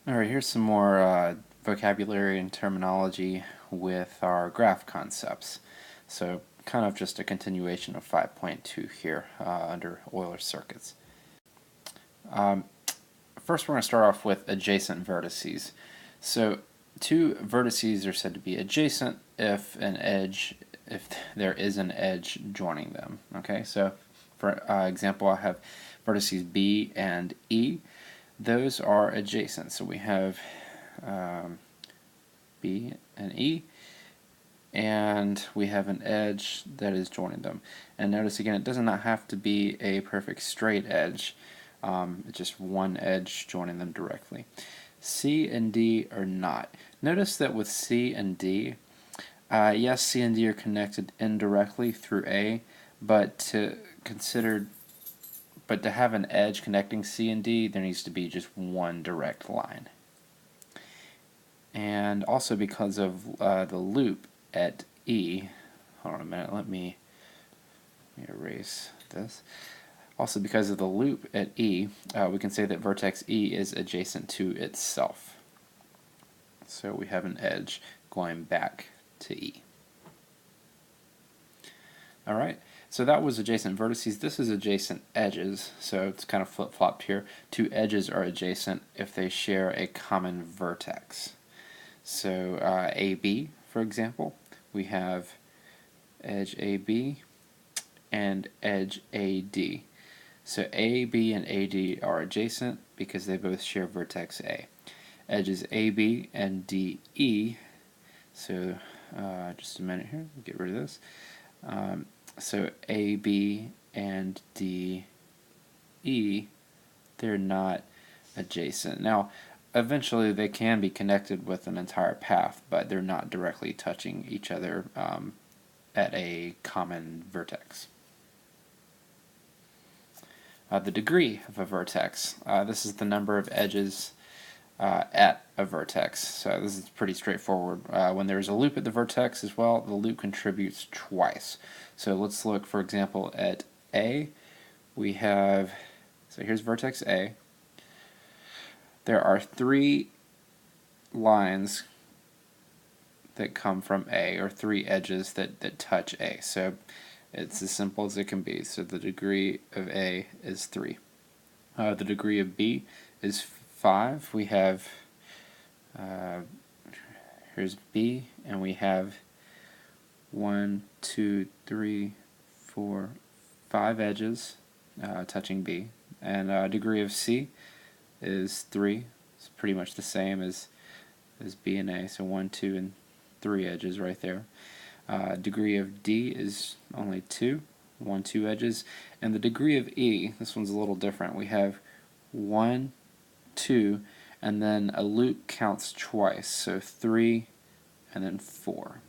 Alright, here's some more vocabulary and terminology with our graph concepts. So kind of just a continuation of 5.2 here under Euler circuits. First we're going to start off with adjacent vertices. So two vertices are said to be adjacent if there is an edge joining them. Okay, so for example, I have vertices B and E. Those are adjacent. So we have B and E, and we have an edge that is joining them. And notice again, it does not have to be a perfect straight edge. It's just one edge joining them directly. C and D are not. Notice that with C and D, yes, C and D are connected indirectly through A, but to have an edge connecting C and D, there needs to be just one direct line. And also because of the loop at E, hold on a minute, let me erase this. Also because of the loop at E, we can say that vertex E is adjacent to itself. So we have an edge going back to E. Alright, so that was adjacent vertices. This is adjacent edges, so it's kind of flip-flopped here. Two edges are adjacent if they share a common vertex. So AB, for example, we have edge AB and edge AD. So AB and AD are adjacent because they both share vertex A. Edges AB and DE, so just a minute here, get rid of this. So AB and DE, they're not adjacent. Now, eventually they can be connected with an entire path, but they're not directly touching each other at a common vertex. The degree of a vertex. This is the number of edges at a vertex. So this is pretty straightforward. When there's a loop at the vertex as well, the loop contributes twice. So let's look, for example, at A. We have, so here's vertex A. There are three lines that come from A, or three edges that touch A. So it's as simple as it can be. So the degree of A is 3. The degree of B is 5. We have, here's B, and we have 1, 2, 3, 4, 5 edges touching B. And degree of C is 3. It's pretty much the same as B and A, so 1, 2, and 3 edges right there. Degree of D is only 2, 1, 2 edges. And the degree of E, this one's a little different. We have 1, 2, and then a loop counts twice, so 3 and then 4.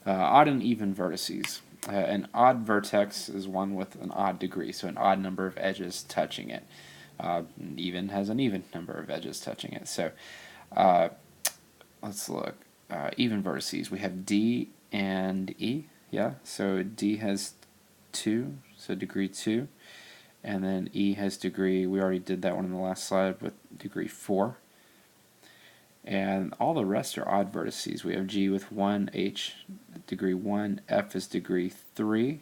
Odd and even vertices. An odd vertex is one with an odd degree, so an odd number of edges touching it. Even has an even number of edges touching it. So let's look. Even vertices. We have D and E. Yeah, so D has 2, so degree 2. And then E has degree, we already did that one in the last slide, with degree 4. And all the rest are odd vertices. We have G with 1, H degree 1, F is degree 3.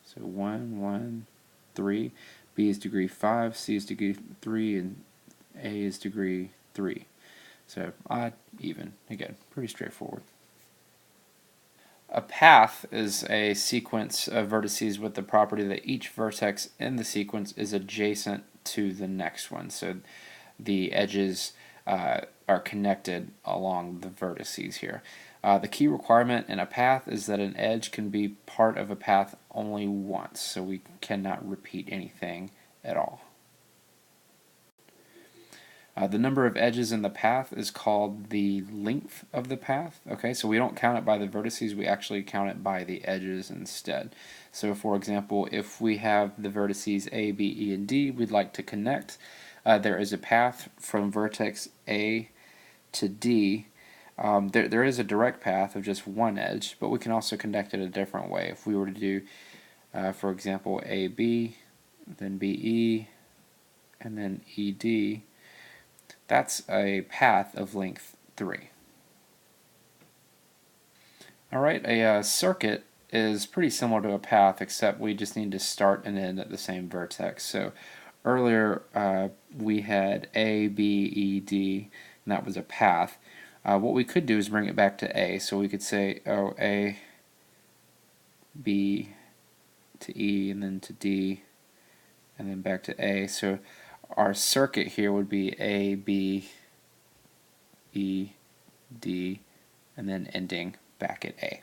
So 1, 1, 3. B is degree 5, C is degree 3, and A is degree 3. So odd, even. Again, pretty straightforward. A path is a sequence of vertices with the property that each vertex in the sequence is adjacent to the next one. So the edges are connected along the vertices here. The key requirement in a path is that an edge can be part of a path only once, so we cannot repeat anything at all. The number of edges in the path is called the length of the path. Okay, so we don't count it by the vertices, we actually count it by the edges instead. So for example, if we have the vertices A, B, E, and D we'd like to connect, there is a path from vertex A to D. There is a direct path of just one edge, but we can also connect it a different way. If we were to do, for example, AB, then BE, and then ED, that's a path of length 3. Alright, a circuit is pretty similar to a path, except we just need to start and end at the same vertex. So earlier we had A, B, E, D, and that was a path. What we could do is bring it back to A. So we could say, oh, A, B to E, and then to D, and then back to A. So our circuit here would be A, B, E, D, and then ending back at A.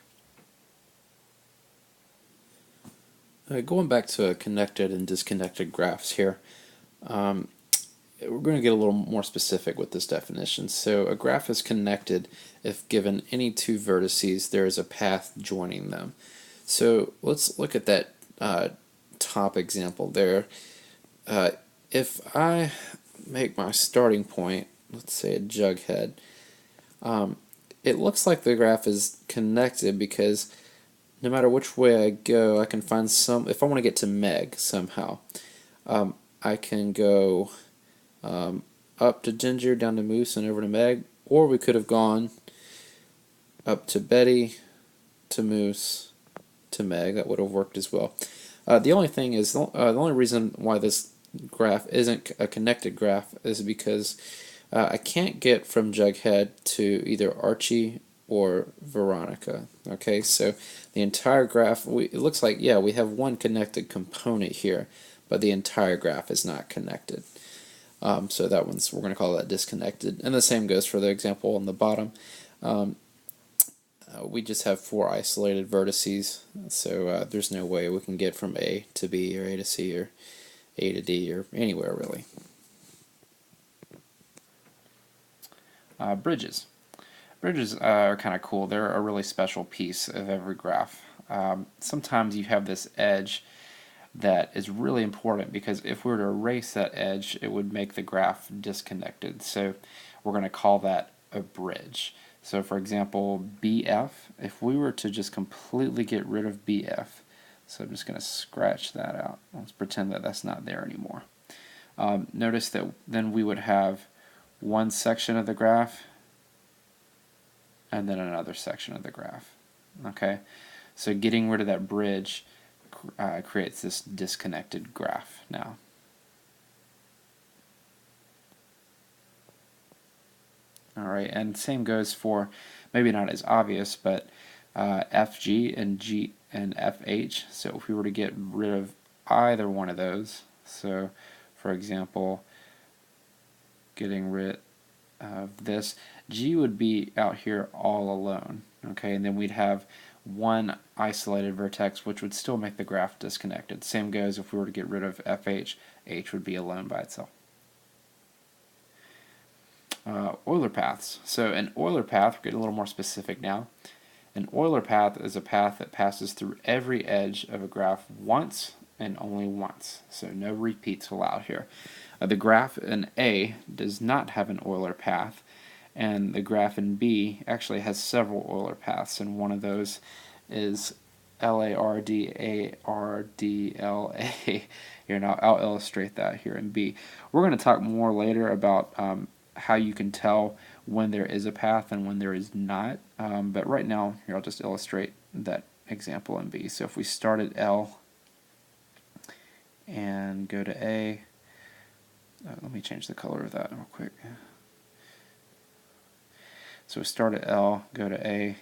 Going back to connected and disconnected graphs here, we're going to get a little more specific with this definition. So a graph is connected if given any two vertices, there is a path joining them. So let's look at that top example there. If I make my starting point, let's say a jug head, it looks like the graph is connected because no matter which way I go, I can find some. If I want to get to Meg somehow, I can go up to Ginger, down to Moose, and over to Meg, or we could have gone up to Betty, to Moose, to Meg. That would have worked as well. The only thing is, the only reason why this graph isn't a connected graph is because I can't get from Jughead to either Archie or Veronica. Okay, so the entire graph, it looks like, yeah, we have one connected component here, but the entire graph is not connected. So that one's, we're going to call that disconnected. And the same goes for the example on the bottom. We just have 4 isolated vertices, so there's no way we can get from A to B or A to C or A to D or anywhere really. Bridges. Bridges are kind of cool. They're a really special piece of every graph. Sometimes you have this edge that is really important because if we were to erase that edge, it would make the graph disconnected. So we're going to call that a bridge. So for example, BF, if we were to just completely get rid of BF, so I'm just going to scratch that out. Let's pretend that that's not there anymore. Notice that then we would have one section of the graph and then another section of the graph. Okay, so getting rid of that bridge creates this disconnected graph now. Alright, and same goes for, maybe not as obvious, but FG and G and FH. So if we were to get rid of either one of those, so for example, getting rid of this, G would be out here all alone. Okay, and then we'd have one isolated vertex, which would still make the graph disconnected. Same goes if we were to get rid of FH, H would be alone by itself. Euler paths. So an Euler path, we're getting a little more specific now. An Euler path is a path that passes through every edge of a graph once and only once. So no repeats allowed here. The graph in A does not have an Euler path, and the graph in B actually has several Euler paths, and one of those is LARDARDLA. Here, now I'll illustrate that here in B. We're going to talk more later about how you can tell when there is a path and when there is not, but right now here I'll just illustrate that example in B. So if we start at L and go to A, let me change the color of that real quick. So we start at L, go to A,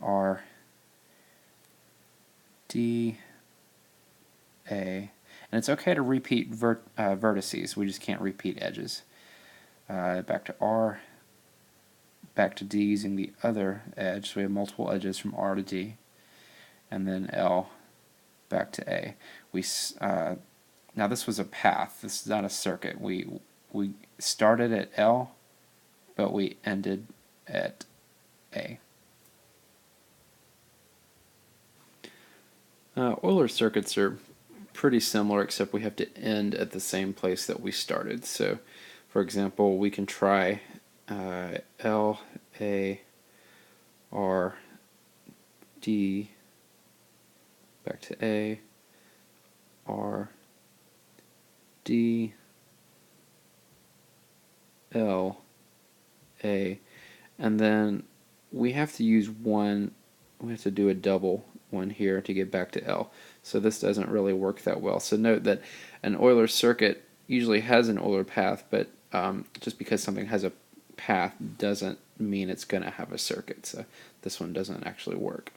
R, D, A, and it's okay to repeat vertices, we just can't repeat edges. Back to R, back to D using the other edge, so we have multiple edges from R to D, and then L, back to A. Now this was a path, this is not a circuit. We started at L, but we ended at A. Euler circuits are pretty similar, except we have to end at the same place that we started. So for example, we can try L, A, R, D, back to A, R, D, L, A, and then we have to use one, we have to do a double one here to get back to L. So this doesn't really work that well. So note that an Euler circuit usually has an Euler path, but just because something has a path doesn't mean it's going to have a circuit. So this one doesn't actually work.